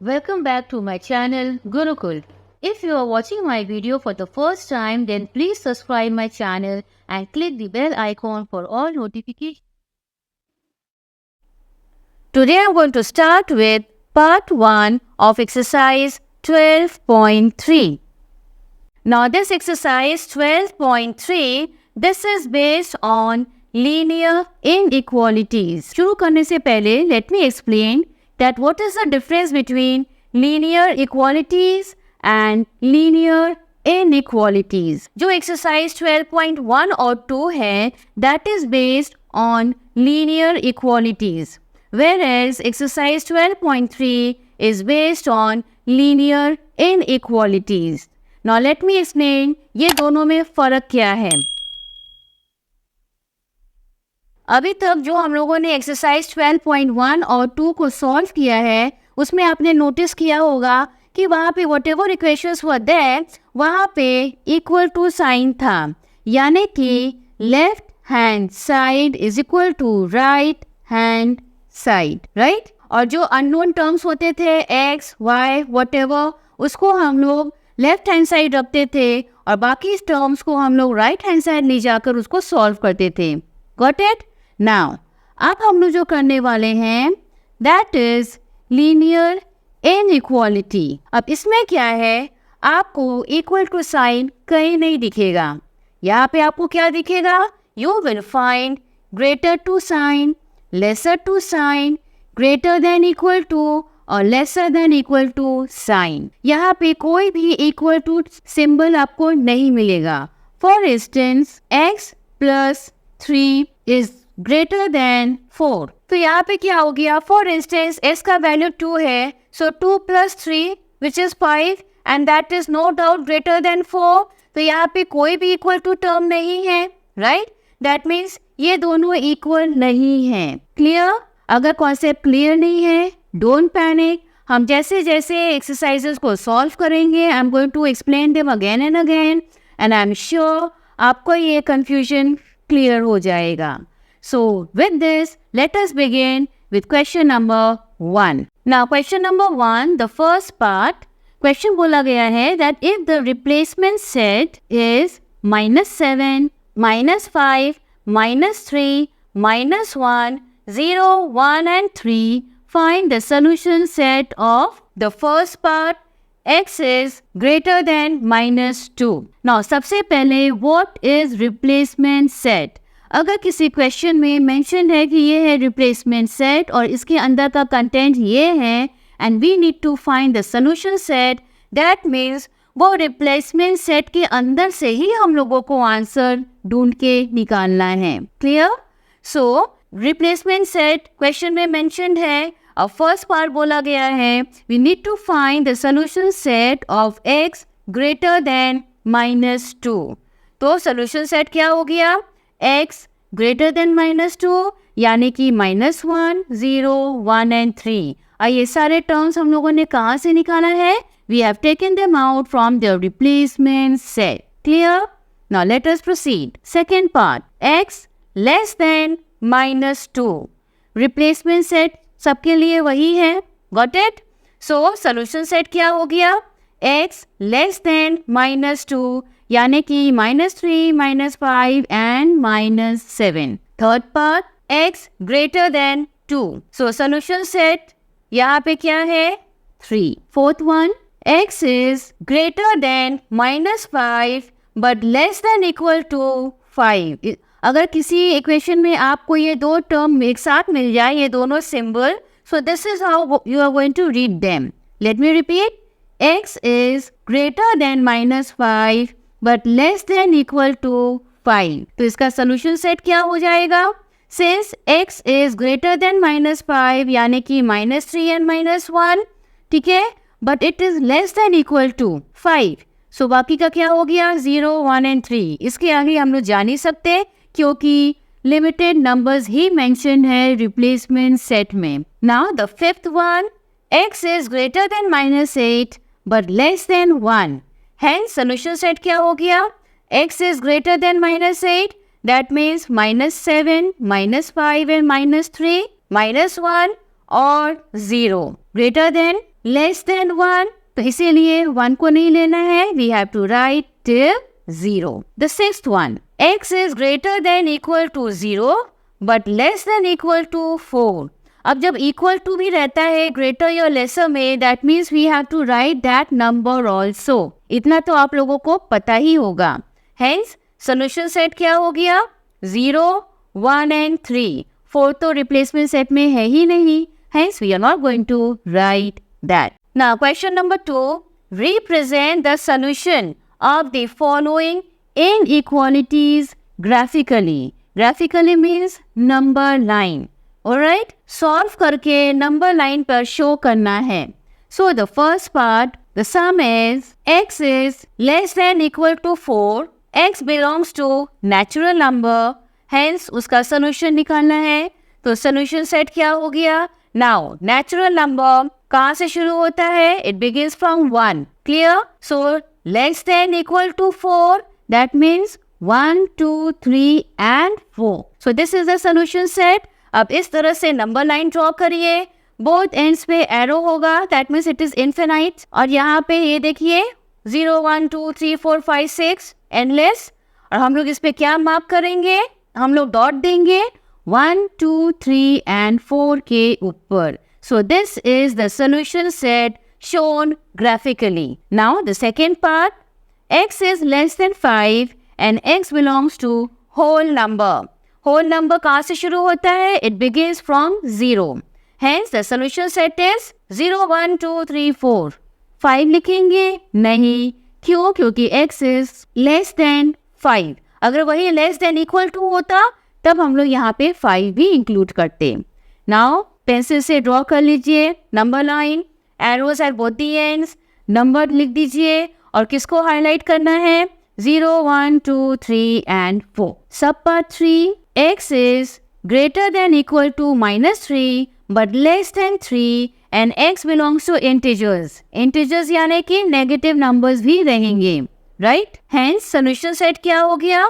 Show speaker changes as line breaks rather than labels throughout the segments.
Welcome back to my channel Gurukul. If you are watching my video for the first time, then please subscribe my channel and click the bell icon for all notifications. Today I am going to start with part 1 of exercise 12.3. Now this exercise 12.3, this is based on linear inequalities. शुरू करने से पहले let me explain that what is the difference between linear equalities and linear inequalities. जो exercise 12.1 और 2 है, that is based on linear equalities, whereas exercise 12.3 is based on linear inequalities. Now let me explain ये दोनों में फ़र्क क्या है. अभी तक जो हम लोगों ने एक्सरसाइज 12.1 और 2 को सॉल्व किया है, उसमें आपने नोटिस किया होगा कि वहाँ पे whatever equations were there, वहाँ पे इक्वल टू साइन था, यानी कि left hand side is equal to right hand side, right. और जो अननोन टर्म्स होते थे एक्स वाई वट एवर, उसको हम लोग लेफ्ट हैंड साइड रखते थे और बाकी टर्म्स को हम लोग राइट हैंड साइड ले जाकर उसको सॉल्व करते थे. Got it? नाउ अब हम लोग जो करने वाले हैं दैट इज लीनियर इनइक्वालिटी. अब इसमें क्या है, आपको इक्वल टू साइन कहीं नहीं दिखेगा. यहाँ पे आपको क्या दिखेगा? You will find greater to sign, lesser to sign, greater than equal to और lesser than equal to sign. यहाँ पे कोई भी इक्वल टू सिंबल आपको नहीं मिलेगा. For instance x plus 3 is greater than 4. तो यहाँ पे क्या हो गया? फॉर इंस्टेंस s का वैल्यू 2 है, so 2 plus 3 which is 5 and that is no doubt greater than 4. तो यहाँ पे कोई भी इक्वल टू टर्म नहीं है, राइट. दैट मीन्स ये दोनों इक्वल नहीं है. क्लियर? अगर कॉन्सेप्ट क्लियर नहीं है, डोंट पैनिक. हम जैसे जैसे एक्सरसाइजेस को सॉल्व करेंगे, I am going to explain them again and again and I am sure आपको ये कंफ्यूजन क्लियर हो जाएगा. So with this, let us begin with question number 1. Now question number 1, the first part, question बोला गया है that if the replacement set is -7, -5, -3, -1, 0, 1 and 3, find the solution set of the first part x is greater than -2. Now सबसे पहले what is replacement set? अगर किसी question में mention है कि ये है रिप्लेसमेंट सेट और इसके अंदर का कंटेंट ये है and we need to find the solution set, that means वो रिप्लेसमेंट सेट के अंदर से ही हम लोगों को आंसर ढूंढ के निकालना है. Clear? So replacement set question में मेंशन्ड है और फर्स्ट पार्ट बोला गया है we need to find the solution set of x greater than -2. तो सॉल्यूशन सेट क्या हो गया? x ग्रेटर देन -2 यानी कि -1, 0, 1 एंड 3. और ये सारे टर्म्स हम लोगों ने कहाँ से निकाला है? We have taken them out from the replacement set. Clear? Now let us proceed. Second part, x less than -2. Replacement set सबके लिए वही है. Got it? So solution set क्या हो गया? x लेस देन -2 यानी कि -3, -5 and -7. Third part, x greater than 2. So solution set यहाँ पे क्या है? 3. Fourth one, x is greater than -5 but less than equal to 5. अगर किसी इक्वेशन में आपको ये दो टर्म एक साथ मिल जाए, ये दोनों symbol, so this is how you are going to read them. Let me repeat. x is greater than -5 but less than equal to 5. तो इसका सोल्यूशन सेट क्या हो जाएगा? Since x is greater than -5 यानी कि -3 एंड -1, ठीक है, but it is less than equal to 5. So बाकी का क्या हो गया? 0, 1 एंड 3. इसके आगे हम लोग जा नहीं सकते क्योंकि लिमिटेड नंबर्स ही मेंशन है रिप्लेसमेंट सेट में. Now the fifth one, x is greater then -8 but less then 1. Hence solution set क्या हो गया? x is greater than -8, that means -7, -5 and -3, -1 और 0. Greater than, लेस देन 1, तो इसीलिए 1 को नहीं लेना है, we have to write till 0. The sixth one, x is greater than equal to 0 but less than equal to 4. अब जब equal to भी रहता है greater या lesser में, that means we have to write that number also. इतना तो आप लोगों को पता ही होगा. Hence, solution set क्या हो गया? 0, 1 and 3. 4 तो replacement set में है ही नहीं. Hence, we are not going to write that. Now, question number 2. Represent the solution of the following inequalities graphically. Graphically means number line. Alright? Solve करके number line पर show करना है. So, the first part, the sum is x is less than equal to 4. x belongs to natural number. Hence, उसका solution निकालना है. तो solution set क्या हो गया? Now, natural number कहाँ से शुरू होता है? It begins from 1. Clear? So, less than equal to 4. That means 1, 2, 3 and 4. So, this is the solution set. अब इस तरह से number line draw करिए. Both ends पे arrow होगा. That means it is infinite. और यहाँ पे ये देखिए 0, 1, 2, 3, 4, 5, 6 endless. और हम लोग इस पे क्या मार्क करेंगे? हम लोग डॉट देंगे 1, 2, 3 and 4 के ऊपर. So this is the solution set shown graphically. Now the second part, x is less than 5 and x belongs to whole number. Whole number कहाँ से शुरू होता है? It begins from 0. Hence the solution set is 0, 1, 2, 3, 4. 5 लिखेंगे? नहीं. क्यों? क्योंकि x is less than 5. अगर वही less than equal to होता तब हम लोग यहाँ पे 5 भी इंक्लूड करते. Now पेंसिल से ड्रॉ कर लीजिए number line, arrows at both the ends, number लिख दीजिए और किसको हाईलाइट करना है? 0, 1, 2, 3 and 4. सब part 3, x is greater than equal to -3 but less than 3 and x belongs to integers. Integers यानी कि नेगेटिव नंबर्स भी रहेंगे, राइट? Hence solution set क्या हो गया?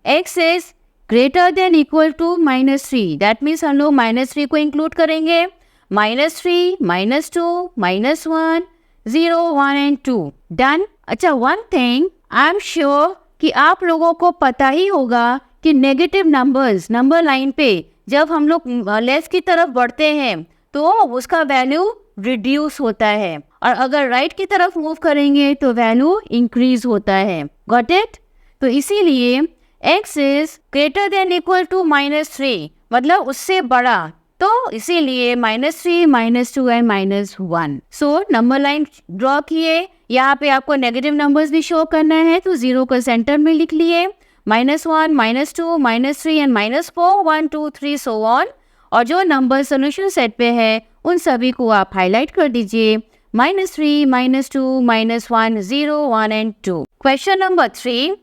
x is greater than equal to -3. That means हम लोग -3 को इंक्लूड करेंगे. -3, -2, -1, 0, 1 and 2. Done. अच्छा, one thing I am sure कि आप लोगों को पता ही होगा कि नेगेटिव नंबर्स नंबर लाइन पे जब हम लोग लेस की तरफ बढ़ते हैं तो उसका वैल्यू रिड्यूस होता है और अगर राइट की तरफ मूव करेंगे तो वैल्यू इंक्रीज होता है. Got it? तो इसीलिए x is greater than equal to -3 मतलब उससे बड़ा, तो इसीलिए -3, -2 and -1. So number line draw किए. यहाँ पे आपको नेगेटिव नंबर्स भी शो करना है तो 0 को सेंटर में लिख लिए. -1, -2, -3 and -4, 1, 2, 3 so on. और जो नंबर सोल्यूशन सेट पे है उन सभी को आप हाईलाइट कर दीजिए. -3, -2, -1, 0, 1 and 2. Question number 3.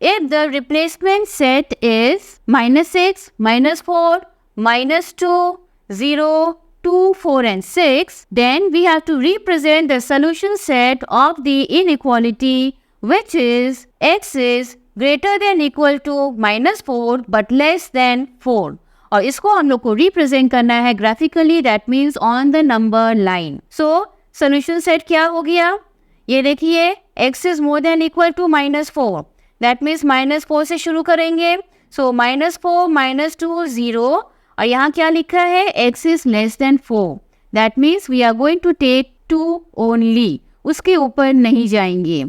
If the replacement set is -6, -4, -2, 0, 2, 4 and 6, then we have to represent the solution set of the inequality which is x is greater than equal to -4 but less than 4. और इसको हम लोग को represent करना है graphically, that means on the number line. So solution set क्या हो गया? ये देखिए x is more than equal to -4. That means -4 से शुरू करेंगे. So -4, -2, 0 और यहाँ क्या लिखा है? x is less than 4. That means we are going to take 2 only. उसके ऊपर नहीं जाएंगे.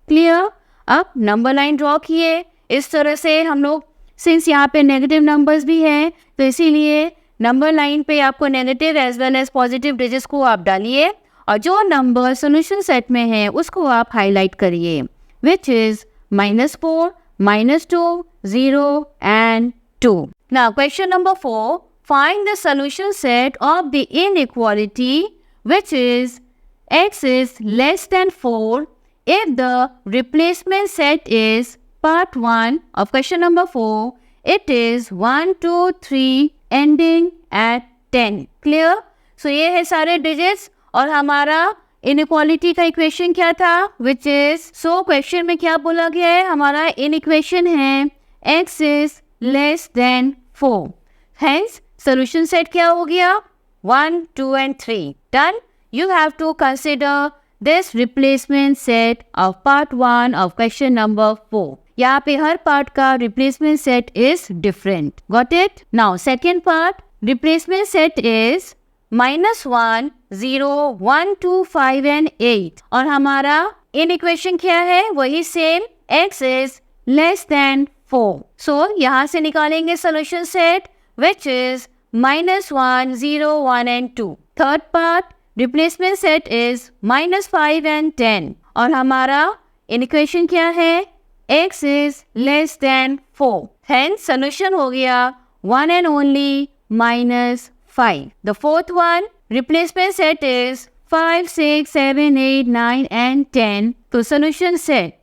क्लियर? अब नंबर लाइन ड्रॉ किए. इस तरह से हम लोग, सिंस यहाँ पे नेगेटिव नंबर्स भी हैं तो इसीलिए नंबर लाइन पे आपको negative as well as positive digits को आप डालिए और जो नंबर सोल्यूशन सेट में है उसको आप हाईलाइट करिए, which is -4, -2, 0 and 2. Now question number 4. Find the solution set of the inequality which is x is less than 4 if the replacement set is part 1 of question number 4. It is 1, 2, 3 ending at 10. Clear? So ये है सारे digits और हमारा inequality का equation क्या था? Which is, so question में क्या बोला गया है? हमारा इनइक्वेशन है x is less then 4. Hence solution set क्या हो गया? 1, 2 and 3. Done. you have to consider this replacement set of part 1 of question number 4. यहाँ पे हर part का replacement set is different. Got it? Now second part, replacement set is -1, 0, 1, 2, 5 and 8. और हमारा in equation क्या है? वही same, x is less than 4. So यहाँ से निकालेंगे solution set which is -1, 0, 1 and 2. Third part, replacement set is -5 and 10. और हमारा इन इक्वेशन क्या है? x is less than 4. Hence solution हो गया one and only -5. The fourth one, replacement set is 5, 6, 7, 8, 9 and 10. तो solution set,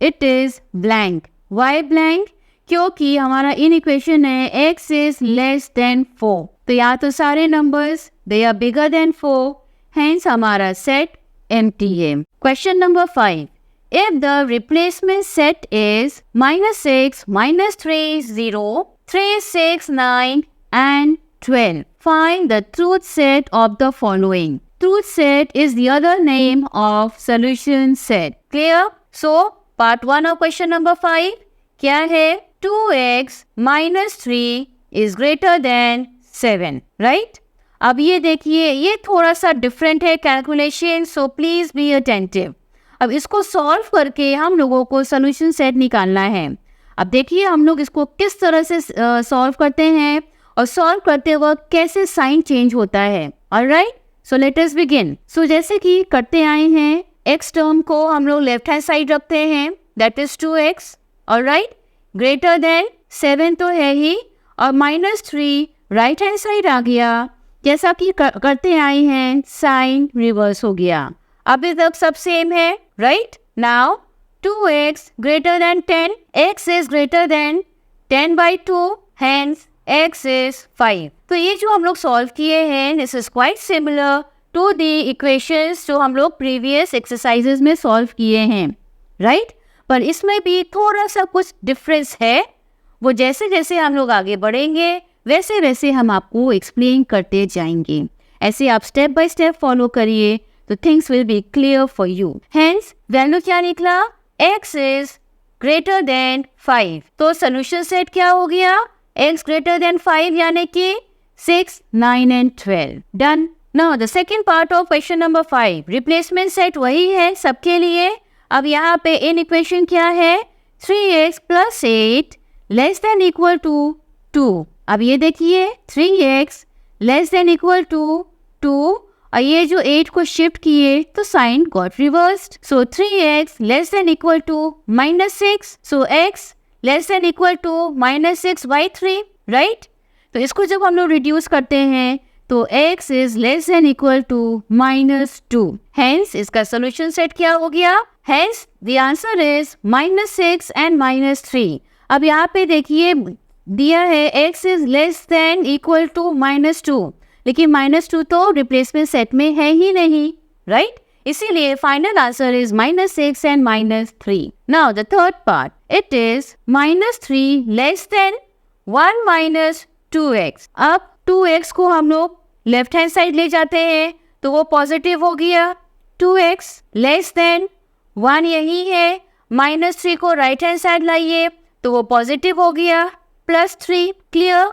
it is blank. Why blank? क्योंकि हमारा in equation है x is less than 4. तो यहाँ तो सारे numbers they are bigger than 4. Hence हमारा set empty है. Question number 5. If the replacement set is -6, -3, 0, 3, 6, 9 and 12. Find the truth set of the following. Truth set is the other name of solution set. Clear? So, part 1 of question number 5 क्या है? 2x minus 3 is greater than 7. Right? अब ये देखिए, ये थोड़ा सा different है calculation, so please be attentive. अब इसको सॉल्व करके हम लोगों को सोल्यूशन सेट निकालना है. अब देखिए हम लोग इसको किस तरह से सॉल्व करते हैं और सॉल्व करते वक्त कैसे साइन चेंज होता है. Alright, so let us begin. So जैसे कि करते आए हैं, x टर्म को हम लोग लेफ्ट हैंड साइड रखते हैं, that is 2x. Alright, greater than 7 तो है ही, और -3 राइट हैंड साइड आ गया. जैसा कि करते आए हैं, साइन रिवर्स हो गया. अभी तक सब सेम है, right. Now 2x greater than 10, x is greater than 10/2, hence x is 5. तो ये जो हम लोग सॉल्व किए हैं, this is quite similar to the equations जो हम लोग प्रीवियस एक्सरसाइजेज में सॉल्व किए हैं, राइट. पर इसमें भी थोड़ा सा कुछ डिफरेंस है. वो जैसे जैसे हम लोग आगे बढ़ेंगे वैसे वैसे हम आपको एक्सप्लेन करते जाएंगे. ऐसे आप स्टेप बाय स्टेप फॉलो करिए तो things will be clear for you. Hence value क्या निकला? x is greater than 5. तो सोल्यूशन सेट क्या हो गया? x ग्रेटर देन 5 यानी कि 6, 9 and 12. Done. Now the second part of question number 5, replacement set वही है सबके लिए. अब यहाँ पे इन इक्वेशन क्या है? 3x + 8 less than equal to 2. अब ये देखिए 3x less than equal to 2, और ये जो 8 को शिफ्ट किए तो sign got reversed. So 3x less than equal to -6. So x less than equal to -6/3, right. तो इसको जब हम लोग रिड्यूस करते हैं तो x is less than equal to -2. Hence इसका सोल्यूशन सेट क्या हो गया? Hence the answer is -6 and -3. अब यहाँ पे देखिए दिया है x is less than equal to -2, लेकिन -2 तो रिप्लेसमेंट सेट में है ही नहीं, राइट. इसीलिए final answer is -6 and -3. Now the third part, it is -3 less than 1 - 2x. अब 2x को हम लोग लेफ्ट हैंड साइड ले जाते हैं तो वो पॉजिटिव हो गया. 2x लेस देन 1 यही है, -3 को राइट हैंड साइड लाइए तो वो पॉजिटिव हो गया, +3. Clear.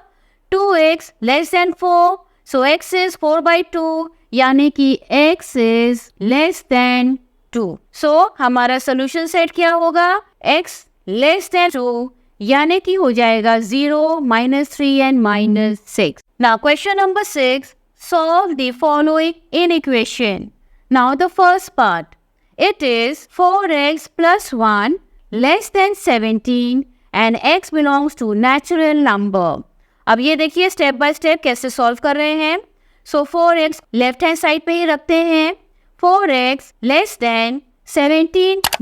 2x less than 4, so x is 4/2 यानी कि x इज लेस देन 2. सो हमारा सोल्यूशन सेट क्या होगा? x लेस देन 2 यानी कि हो जाएगा 0, -3 and -6. Now question number 6, solve the following in equation. Now the first part, it is 4x + 1 less than 17 and x belongs to natural number. अब ये देखिए स्टेप बाय स्टेप कैसे सॉल्व कर रहे हैं. सो 4x लेफ्ट हैंड साइड पे ही रखते हैं. 4x less than 17 -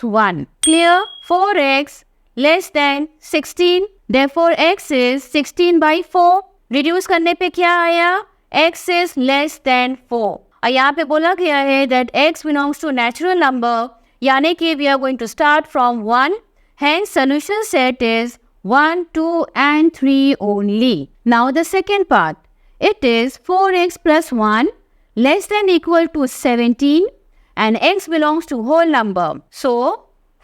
1. Clear. 4x less than 16, therefore x is 16/4. Reduce करने पे क्या आया? x is less than 4. और यहाँ पे बोला गया है that x belongs to natural number, यानी कि we are going to start from 1. Hence solution set is 1, 2 and 3 only. Now the second part, it is 4x + 1 less than equal to 17 and x belongs to whole number. So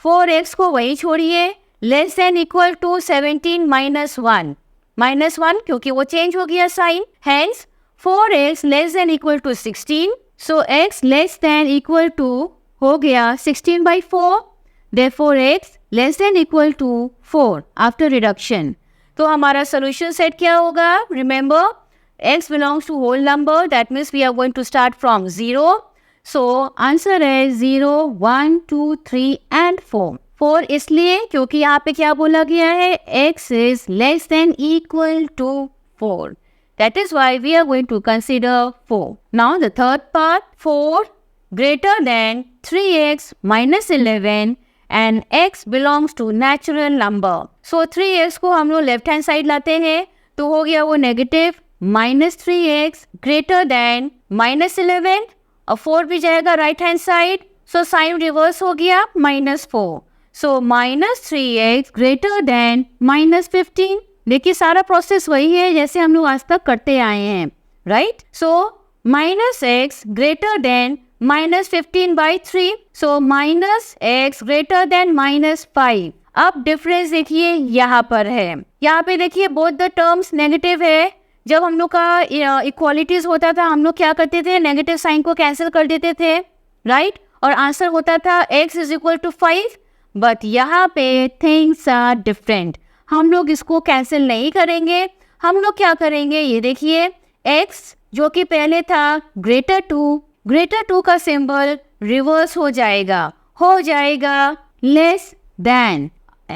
4x को वही छोड़िए, less than equal to 17 minus 1. minus 1 क्योंकि वो change हो गया sign. Hence 4x less than equal to 16. So x less than equal to हो गया 16 by 4. Therefore x less than equal to 4 after reduction. तो हमारा solution set क्या होगा? Remember, x belongs to whole number. That means we are going to start from 0. So answer is 0, 1, 2, 3 and 4. 4 इसलिए क्योंकि यहाँ पे क्या बोला गया है? x is less than equal to 4. That is why we are going to consider 4. Now the third part, 4 greater than 3x minus 11 and x belongs to natural number. So 3x को हम लोग लेफ्ट हैंड साइड लाते हैं तो हो गया वो negative minus 3x greater than minus 11 और 4 भी जाएगा right hand side. So sine reverse हो गया minus 4. So minus 3x greater than minus 15. देखिए सारा प्रोसेस वही है जैसे हम लोग आज तक करते आए हैं, right. So minus x greater then minus 15 by 3. So minus x greater than minus 5. अब डिफरेंस देखिए यहाँ पर है. यहाँ पे देखिए बोथ द टर्म्स नेगेटिव है. जब हम लोग का इक्वालिटीज होता था हम लोग क्या करते थे? नेगेटिव साइन को कैंसिल कर देते थे, राइट. और आंसर होता था x is equal to 5. But यहाँ पे थिंग्स आर डिफरेंट. हम लोग इसको कैंसिल नहीं करेंगे. हम लोग क्या करेंगे? ये देखिए x जो कि पहले था ग्रेटर टू का सिंबल रिवर्स हो जाएगा लेस देन.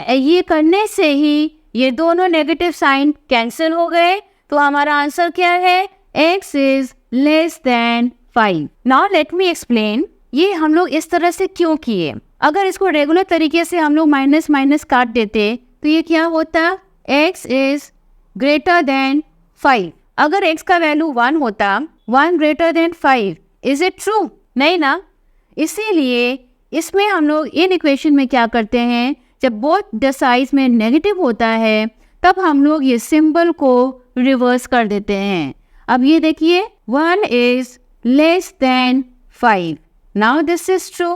ये करने से ही ये दोनों नेगेटिव साइन कैंसिल हो गए. तो हमारा आंसर क्या है? x is less then 5. Now let me explain. ये हम लोग इस तरह से क्यों किए? अगर इसको रेगुलर तरीके से हम लोग माइनस माइनस काट देते तो ये क्या होता? x is greater than 5. अगर x का वैल्यू 1 होता, 1 greater than 5. Is it true? नहीं ना. इसीलिए इसमें हम लोग इन इक्वेशन में क्या करते हैं? जब बोथ द साइज में नेगेटिव होता है तब हम लोग ये सिंबल को रिवर्स कर देते हैं. अब ये देखिए 1 is less then 5. Now this is true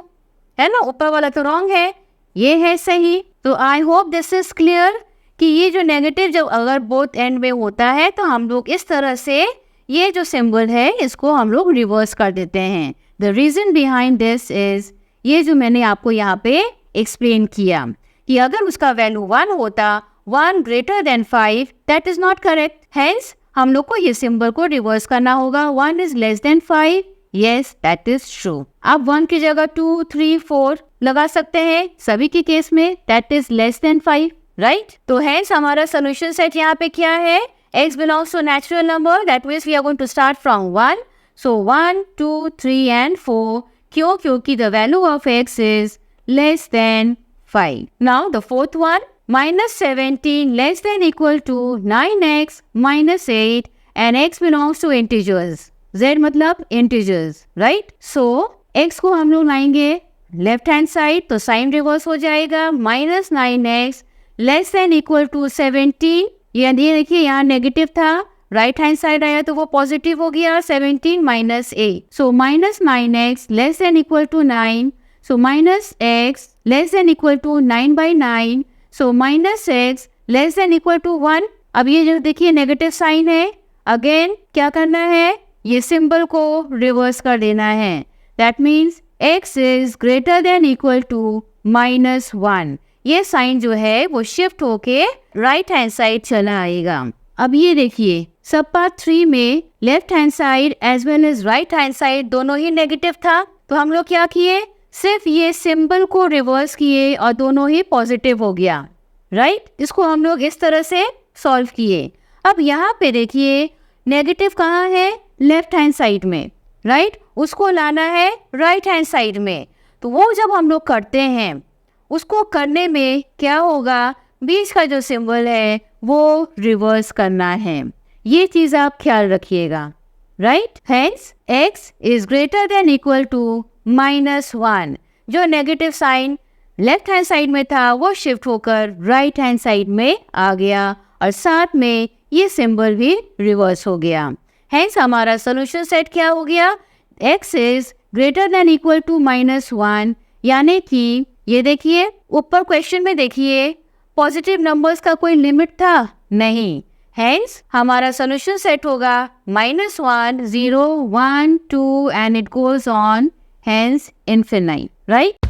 है ना. ऊपर वाला तो रॉन्ग है, ये है सही. तो I hope this is clear कि ये जो नेगेटिव जब अगर बोथ एंड में होता है तो हम लोग इस तरह से ये जो सिंबल है इसको हम लोग रिवर्स कर देते हैं. The reason behind this is ये जो मैंने आपको यहाँ पे एक्सप्लेन किया कि अगर उसका वैल्यू 1 होता, 1 greater than 5, that is not correct. Hence हम लोग को ये सिंबल को रिवर्स करना होगा. 1 is less then 5. Yes, that is true. आप 1 की जगह 2, 3, 4 लगा सकते हैं. सभी के केस में that is less then 5, right. तो हेंस हमारा सोल्यूशन सेट यहाँ पे क्या है? x belongs to natural number. That means we are going to start from 1. So 1, 2, 3 and 4. क्यों? क्योंकि the value of x is less than 5. Now the fourth one, minus 17 less than equal to 9x minus 8 and x belongs to integers. z मतलब integers, right? So x को हम लोग लाएंगे left hand side तो sign reverse हो जाएगा. minus 9x less than equal to 17. ये देखिए यहाँ नेगेटिव था, राइट हैंड साइड आया तो वो पॉजिटिव हो गया. 17 minus 8. So minus 9x less than equal to 9. So minus x less than equal to 9 by 9. So minus x less than equal to 1. अब ये जो देखिए नेगेटिव साइन है, अगेन क्या करना है? ये सिंबल को रिवर्स कर देना है. That means x is greater than equal to minus 1. ये साइन जो है वो शिफ्ट होके राइट हैंड साइड चला आएगा. अब ये देखिए सब पार्ट 3 में left hand side as well as right hand side दोनों ही नेगेटिव था. तो हम लोग क्या किए? सिर्फ ये सिंबल को रिवर्स किए और दोनों ही पॉजिटिव हो गया, राइट. इसको हम लोग इस तरह से सॉल्व किए. अब यहाँ पे देखिए नेगेटिव कहाँ है? लेफ्ट हैंड साइड में, राइट. उसको लाना है राइट हैंड साइड में. तो वो जब हम लोग करते हैं उसको करने में क्या होगा? बीच का जो सिंबल है वो रिवर्स करना है. ये चीज़ आप ख्याल रखिएगा, right. Hence x is greater than equal to -1. जो negative sign left hand side में था वो शिफ्ट होकर राइट हैंड साइड में आ गया और साथ में ये सिंबल भी रिवर्स हो गया. हेंस हमारा सोल्यूशन सेट क्या हो गया? x is greater than equal to -1, यानी कि ये देखिए ऊपर क्वेश्चन में देखिए पॉजिटिव नंबर्स का कोई लिमिट था नहीं, हेंस हमारा सोल्यूशन सेट होगा -1, 0, 1, 2 and it goes on, hence infinite, right.